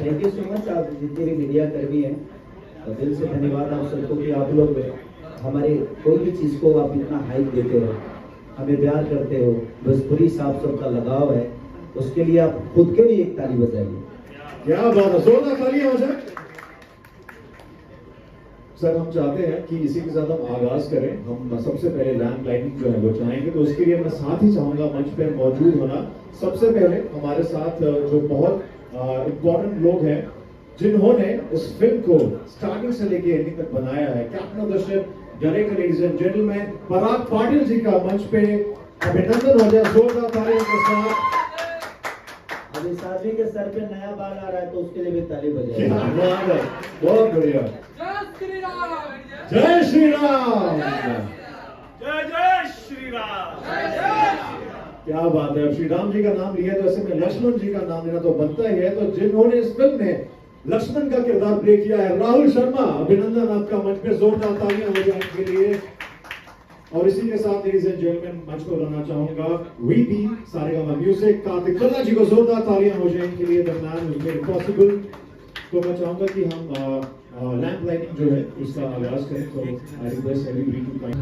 Thank you so much. आप जितने भी मीडिया कर्मी हैं, दिल से धन्यवाद आप सबको कि आप लोग हमारे कोई भी चीज़ को आप इतना हाइप देते हो, हमें प्यार करते हो, भोजपुरी से आप सबका लगाव है, उसके लिए आप खुद के लिए एक ताली बजाइए। क्या बात है, जोरदार तालियां हो जाए। सर हम चाहते हैं कि इसी के साथ हम आगाज करें। हम सबसे पहले लैंप लाइटिंग जो है वो चाहेंगे, तो उसके लिए मैं साथ ही चाहूंगा मंच पे मौजूद होना। सबसे पहले हमारे साथ जो बहुत इम्पोर्टेंट लोग हैं जिन्होंने इस फिल्म को स्टार्टिंग से लेके एंडिंग तक बनाया है, captain of the ship, director ladies and gentleman Parag Patil ji का मंच पे अभिनंदन हो जाए जोरदार तालियों के साथ। अभी साथी के सर पे नया बाल आ रहा है तो उसके लिए भी ताली बजाइए। बहुत बढ़िया। जय श्री राम। जय जय श्री राम। क्या बात है। अब श्री राम जी का नाम लिया तो ऐसे में लक्ष्मण जी का नाम लेना तो बनता ही है। तो जिन्होंने इस फिल्म में लक्ष्मण का किरदार प्ले किया है, राहुल शर्मा, अभिनंदन आपका मंच पे जोरदार तालियां हो जाए इनके लिए। और इसी के साथ लेडीज एंड जेंटलमैन मंच को बुलाना चाहूंगा वीपी सारेगामा म्यूजिक कार्तिक खन्ना जी को, जोरदार तालियां हो जाए इनके लिए। The man who made it possible. तो मैं चाहूंगा कि हम लैंप लाइटिंग जो है उसका आगाज करें। तो I request everybody to come.